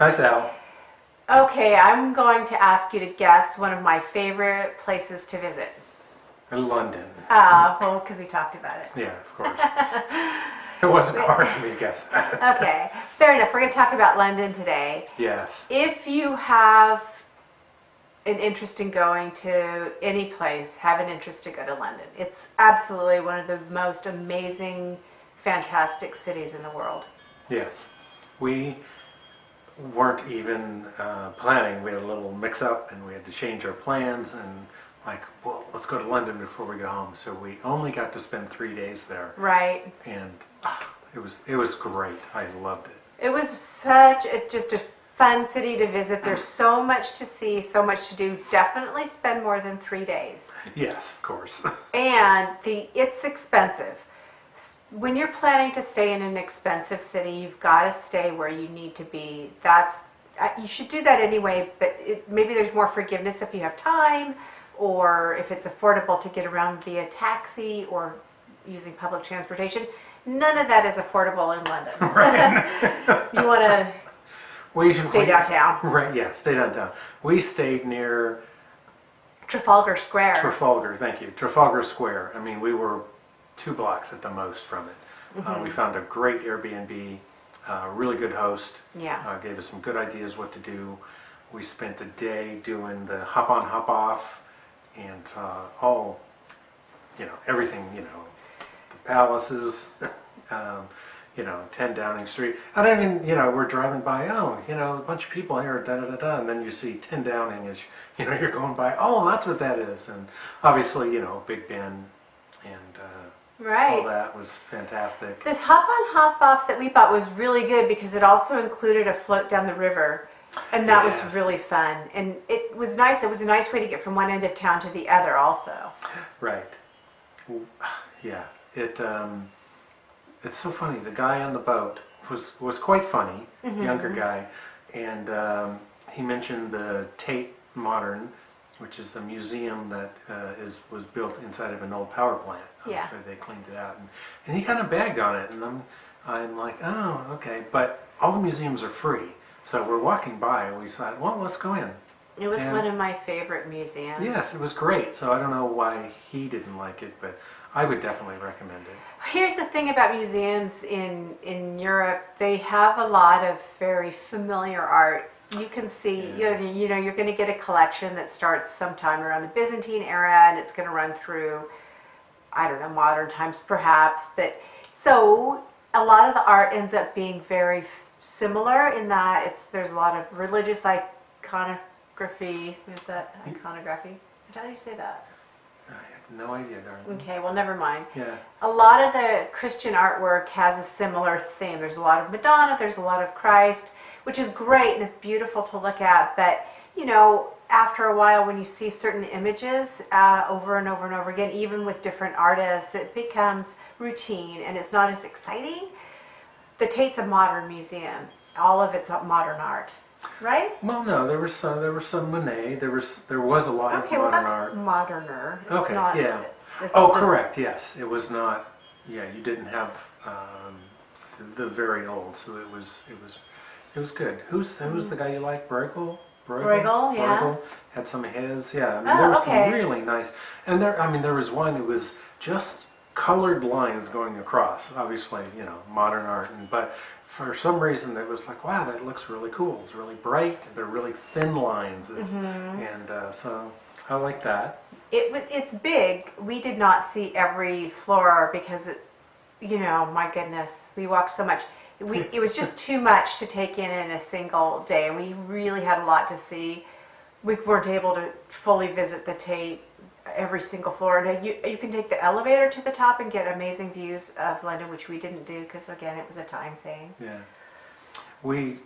Hi, Sal. Okay, I'm going to ask you to guess one of my favorite places to visit. London. Well, because we talked about it. Yeah, of course. It wasn't hard for me to guess that. Okay, fair enough. We're going to talk about London today. Yes. If you have an interest in going to any place, have an interest to go to London. It's absolutely one of the most amazing, fantastic cities in the world. Yes. We weren't even planning. We had a little mix-up, and we had to change our plans. And well, let's go to London before we go home. So we only got to spend 3 days there, Right. and it was great. I loved it. It was such just a fun city to visit. There's so much to see, so much to do. Definitely spend more than 3 days. Yes, of course. And it's expensive. When you're planning to stay in an expensive city, you've got to stay where you need to be. You should do that anyway, but maybe there's more forgiveness if you have time, or if it's affordable to get around via taxi or using public transportation. None of that is affordable in London. Right. You want to stay downtown. Right, yeah, stay downtown. We stayed near Trafalgar Square. Trafalgar, thank you. Trafalgar Square. I mean, we were 2 blocks at the most from it. Mm-hmm. We found a great Airbnb, really good host. Yeah. Gave us some good ideas what to do. We spent a day doing the hop on, hop off, and everything, the palaces, 10 Downing Street. I don't even, we're driving by, a bunch of people here, da-da-da-da, and then you see 10 Downing as, you're going by, oh, that's what that is. And obviously, Big Ben and right. all that was fantastic. This hop on, hop off that we bought was really good because it also included a float down the river. And that Yes. was really fun. And it was nice. It was a nice way to get from one end of town to the other also. Right. Yeah. It's so funny. The guy on the boat was quite funny, Mm-hmm. younger guy, and he mentioned the Tate Modern, which is the museum that was built inside of an old power plant. Yeah. So they cleaned it out, and he kind of bagged on it, and I'm like, oh, okay. But all the museums are free, so we're walking by, and we thought, well, let's go in. It was one of my favorite museums. Yes, it was great. So I don't know why he didn't like it, but I would definitely recommend it. Here's the thing about museums in Europe. They have a lot of very familiar art. You can see, Yeah. you're going to get a collection that starts sometime around the Byzantine era, and it's going to run through, I don't know, modern times perhaps. But so a lot of the art ends up being very similar in that there's a lot of religious iconography. Is that iconography? How do you say that? I have no idea, darling. Okay, well, never mind. Yeah. A lot of the Christian artwork has a similar theme. There's a lot of Madonna, there's a lot of Christ, which is great and it's beautiful to look at. But, after a while when you see certain images over and over and over again, even with different artists, it becomes routine and it's not as exciting. The Tate's a modern museum. All of it's modern art. Right? Well, no, there was some Monet. There was a lot of Okay, well modern that's art. moderner. It's Okay, not, yeah. it's Oh, all this- correct. Yes, it was not. Yeah, you didn't have the very old, so it was good. Who's the guy you like? Bruegel? Bruegel, yeah. Bruegel had some of his. Yeah, I mean, Oh, there was okay. some really nice. And there was one. It was just colored lines going across. Obviously, modern art, but for some reason it was like, wow, that looks really cool. It's really bright. They're really thin lines, and so I like that. It's big. We did not see every floor because my goodness, we walked so much. It was just too much to take in a single day, and we really had a lot to see. We weren't able to fully visit the Tate, every single floor. And you can take the elevator to the top and get amazing views of London, which we didn't do because, again, it was a time thing. Yeah, we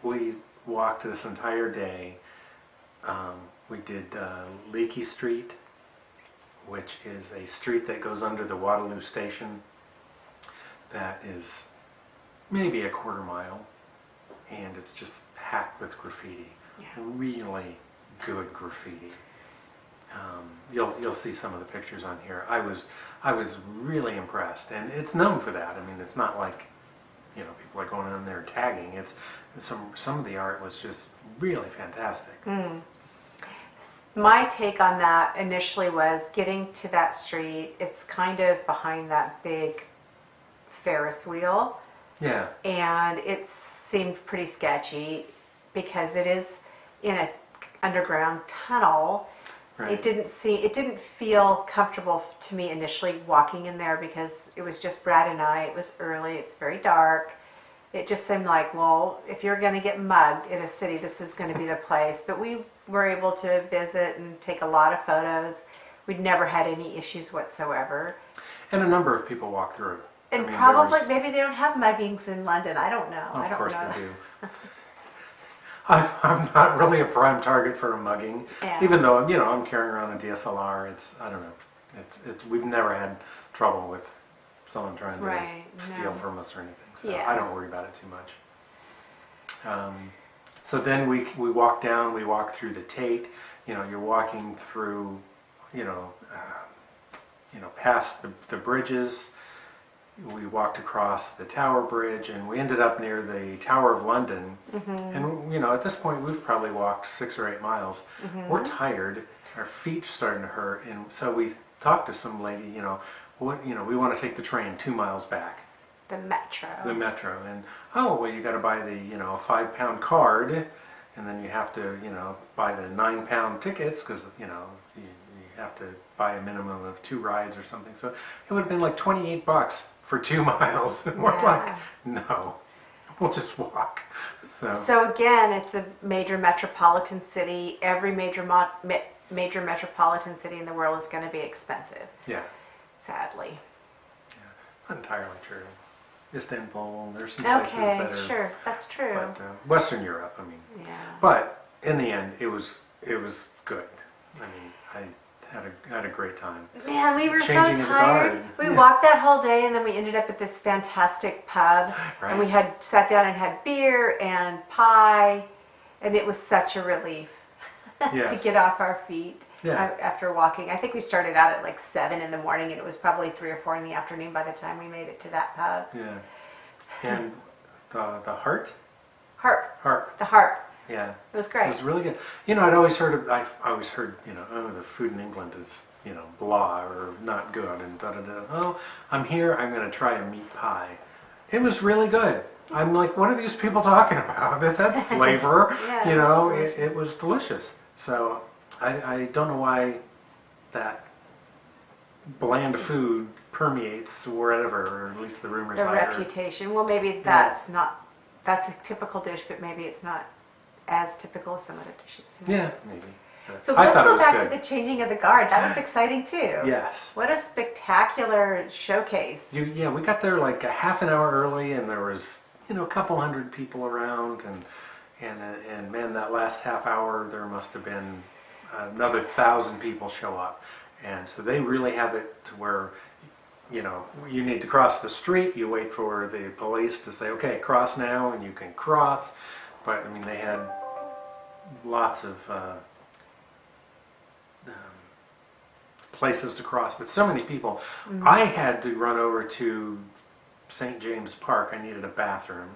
walked this entire day. We did Leakey Street, which is a street that goes under the Waterloo station. That is maybe a quarter mile, and it's just packed with graffiti. Yeah. Really good graffiti. You'll see some of the pictures on here. I was really impressed, and it's known for that. I mean, it's not like people are going in there tagging. It's some of the art was just really fantastic. My take on that initially was getting to that street. It's kind of behind that big Ferris wheel. Yeah. And it seemed pretty sketchy because it is in an underground tunnel. Right. It didn't feel comfortable to me initially walking in there because it was just Brad and I. It was early. It's very dark. It just seemed like, well, if you're going to get mugged in a city, this is going to be the place. But we were able to visit and take a lot of photos. We'd never had any issues whatsoever. And a number of people walk through. And probably, maybe they don't have muggings in London. I don't know. Of course they do. I'm not really a prime target for a mugging, even though I'm carrying around a DSLR. I don't know. We've never had trouble with someone trying to steal from us or anything. So I don't worry about it too much. So then we walk down. We walk through the Tate. You're walking through, past the bridges. We walked across the Tower Bridge, and we ended up near the Tower of London. And at this point, we've probably walked 6 or 8 miles. We're tired. Our feet starting to hurt, and so we talked to some lady. We want to take the train 2 miles back. The metro. The metro, and you got to buy the £5 card, and then you have to buy the £9 tickets because you have to buy a minimum of 2 rides or something. So it would have been like $28 for 2 miles. And we're like, no, we'll just walk. So again, it's a major metropolitan city. Every major metropolitan city in the world is going to be expensive. Yeah. Sadly. Yeah. Not entirely true. Istanbul, there's some places that are... sure, that's true. But Western Europe, Yeah. But in the end, it was good. I had a great time. Man, we were so Changing tired. We walked that whole day, and then we ended up at this fantastic pub. Right. And we had sat down and had beer and pie, and it was such a relief to get off our feet after walking. I think we started out at like 7 in the morning, and it was probably 3 or 4 in the afternoon by the time we made it to that pub. Yeah. And the Harp? Harp. The Harp. Yeah, it was great. It was really good. I'd always heard the food in England is blah or not good and da da da. Oh, I'm here. I'm going to try a meat pie. It was really good. I'm like, what are these people talking about? This had flavor. It was delicious. So I don't know why that bland food permeates wherever, or at least the rumors. The reputation. Well, maybe that's a typical dish, but maybe it's not as typical as some other dishes. Yeah, maybe. So let's go back to the changing of the guard. That was exciting too. Yes. What a spectacular showcase. We got there like a half an hour early, and there was a couple hundred people around, and man, that last half hour there must have been another 1,000 people show up, and so they really have it to where you need to cross the street. You wait for the police to say, okay, cross now, and you can cross. But they had lots of places to cross, but so many people. I had to run over to St. James Park. I needed a bathroom,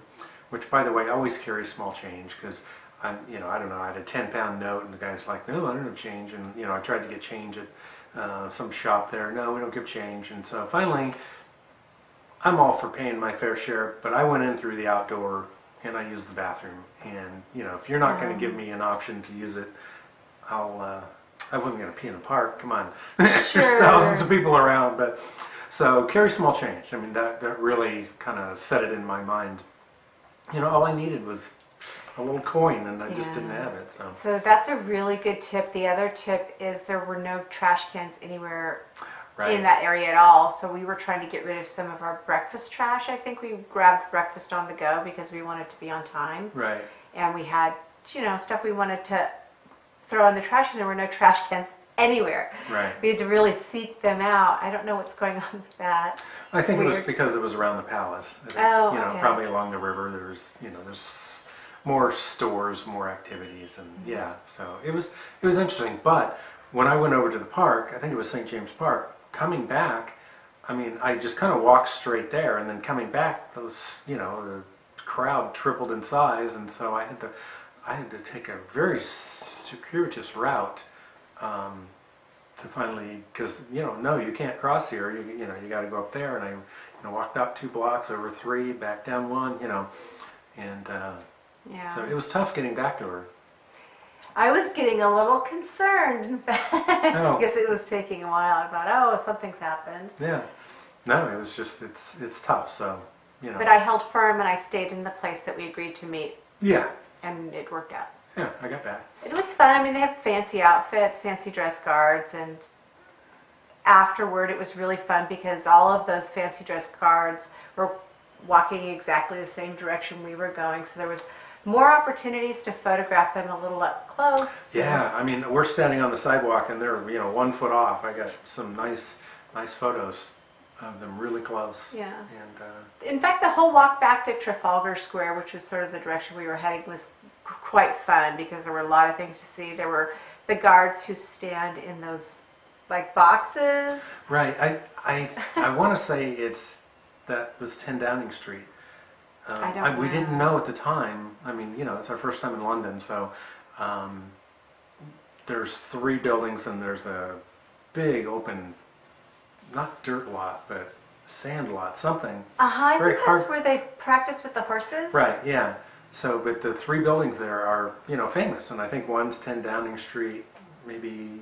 which, by the way, always carry small change because I don't know. I had a £10 note, and the guy's like, "No, I don't have change." And I tried to get change at some shop there. No, we don't give change. And so finally, I'm all for paying my fair share, but I went in through the outdoor. And I used the bathroom, and if you're not going to give me an option to use it, I wasn't going to pee in the park. Come on, there's thousands of people around, but so carry small change. That really kind of set it in my mind. All I needed was a little coin, and I just didn't have it. So that's a really good tip. The other tip is there were no trash cans anywhere. In that area at all, so we were trying to get rid of some of our breakfast trash. I think we grabbed breakfast on the go because we wanted to be on time. Right. And we had, stuff we wanted to throw in the trash, and there were no trash cans anywhere. Right. We had to really seek them out. I don't know what's going on with that. I think it was because it was around the palace. Probably along the river. There's more stores, more activities, and so it was interesting. But when I went over to the park, I think it was St. James Park. Coming back, I mean, I just kind of walked straight there, and then coming back, those, the crowd tripled in size, and so I had to take a very circuitous route to finally, because no, you can't cross here. You got to go up there, and I walked up 2 blocks, over 3, back down 1, and Yeah. so it was tough getting back to her. I was getting a little concerned, in fact, Oh. because it was taking a while. I thought, oh, something's happened. Yeah, no, it was just it's tough. So But I held firm and I stayed in the place that we agreed to meet, yeah, and it worked out. yeah, I got back. It was fun. I mean, they have fancy outfits, fancy dress guards, and afterward it was really fun because all of those fancy dress guards were walking exactly the same direction we were going, so there was more opportunities to photograph them a little up close. Yeah, I mean, we're standing on the sidewalk and they're 1 foot off. I got some nice photos of them really close. Yeah. And In fact, the whole walk back to Trafalgar Square, which was sort of the direction we were heading, was quite fun because there were a lot of things to see. There were the guards who stand in those like boxes. right, I want to say that was 10 Downing Street. I don't We know. didn't know at the time. I mean, it's our first time in London, so there's 3 buildings and there's a big open, not dirt lot, but sand lot, something. I Very think that's hard- where they practice with the horses. Right, yeah. So, but the 3 buildings there are, famous, and I think one's 10 Downing Street, maybe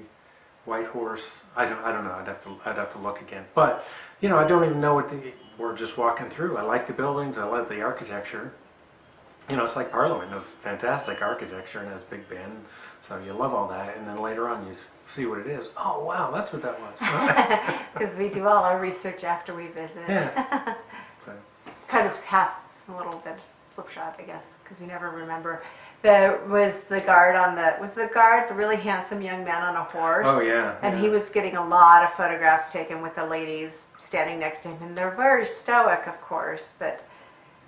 White Horse. I don't know. I'd have to look again. But, I don't even know we're just walking through. I like the buildings. I love the architecture. It's like Parliament. It's fantastic architecture and has Big Ben. So you love all that. And then later on you see what it is. Oh, wow, that's what that was. Because we do all our research after we visit. Yeah. So, Kind of half a little bit slipshod, I guess, because we never remember. Was the guard the really handsome young man on a horse? oh, yeah. And yeah. he was getting a lot of photographs taken with the ladies standing next to him, and they're very stoic, of course, but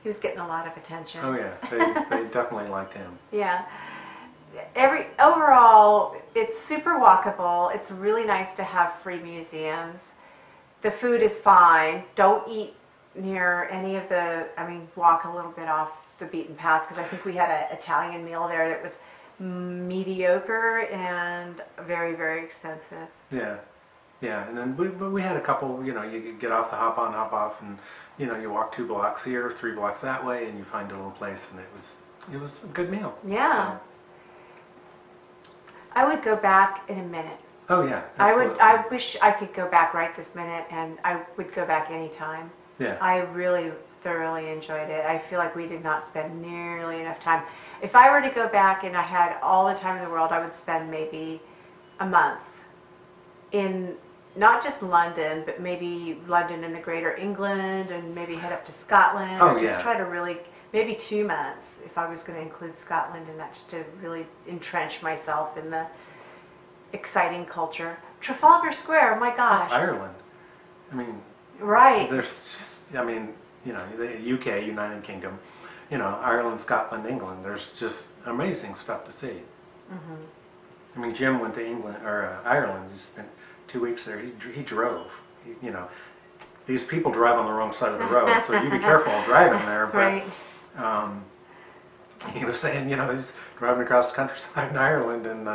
he was getting a lot of attention. Oh, yeah. They definitely liked him. Yeah. Overall, it's super walkable. It's really nice to have free museums. The food is fine. Don't eat near any of walk a little bit off the beaten path, because I think we had an Italian meal there that was mediocre and very, very expensive. Yeah, yeah, and then we had a couple. You could get off the hop on, hop off, and you walk 2 blocks here, 3 blocks that way, and you find a little place, and it was a good meal. Yeah. I would go back in a minute. Oh yeah, I wish I could go back right this minute, and I would go back anytime. Yeah. I really thoroughly enjoyed it. I feel like we did not spend nearly enough time. If I were to go back and I had all the time in the world, I would spend maybe a month in not just London, but maybe London and the Greater England, and maybe head up to Scotland. Oh, or just yeah. try to really, maybe 2 months if I was going to include Scotland in that, just to really entrench myself in the exciting culture. Trafalgar Square, oh my gosh. That's Ireland. I mean, Right. there's just, the UK, United Kingdom, Ireland, Scotland, England. There's just amazing stuff to see. Mm-hmm. I mean, Jim went to England or Ireland. He spent 2 weeks there. He drove. These people drive on the wrong side of the road, so you be careful driving there. But Right. he was saying, he's driving across the countryside in Ireland, and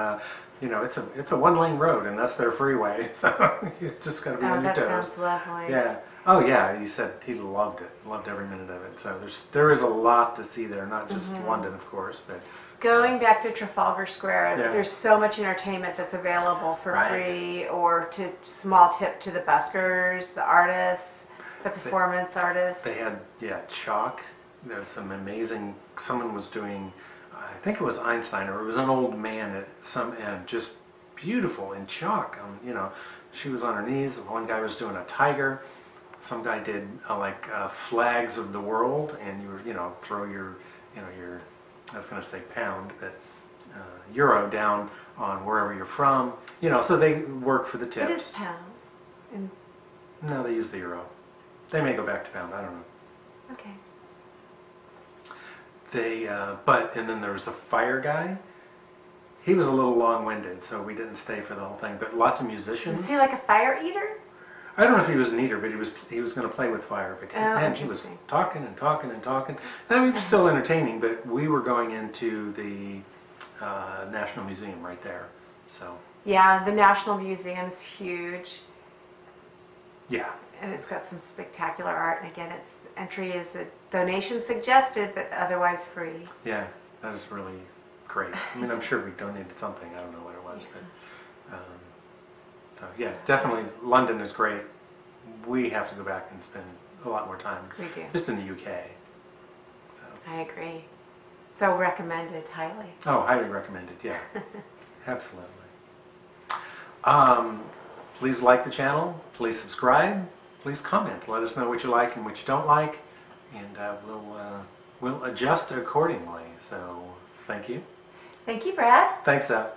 it's a 1-lane road, and that's their freeway. So you just got to be on your that toes. sounds lovely. Yeah. Oh yeah. He said he loved it. Loved every minute of it. So there is a lot to see there. Not just London, of course, but Going back to Trafalgar Square, Yeah. there's so much entertainment that's available for Right. free, or to small tip to the buskers, the artists, the performance artists. they had chalk. There was some amazing. Someone was doing. I think it was Einstein, or it was an old man at some end, just beautiful in chalk. She was on her knees. One guy was doing a tiger. Some guy did flags of the world, and you were throw your I was going to say pound, but euro down on wherever you're from. So they work for the tips. It is pounds. And, No, they use the euro. They may go back to pound. I don't know. okay. And then there was the fire guy. He was a little long-winded, so we didn't stay for the whole thing. But lots of musicians. Was he like a fire eater? I don't know if he was an eater, but he was going to play with fire. But he was interesting. talking and talking and talking. And I mean, it was still entertaining, but we were going into the National Museum right there. So Yeah, the National Museum's huge, yeah, and it's got some spectacular art. And again, its entry is a donation suggested, but otherwise free. yeah, that is really great. I mean, I'm sure we donated something. I don't know what it was, but so yeah, definitely London is great. We have to go back and spend a lot more time. We do. Just in the UK. So. I agree. So recommended highly. Oh, highly recommended. Yeah, absolutely. Please like the channel. Please subscribe. Please comment. Let us know what you like and what you don't like, and we'll adjust accordingly. So, thank you. Thank you, Brad. Thanks, Al.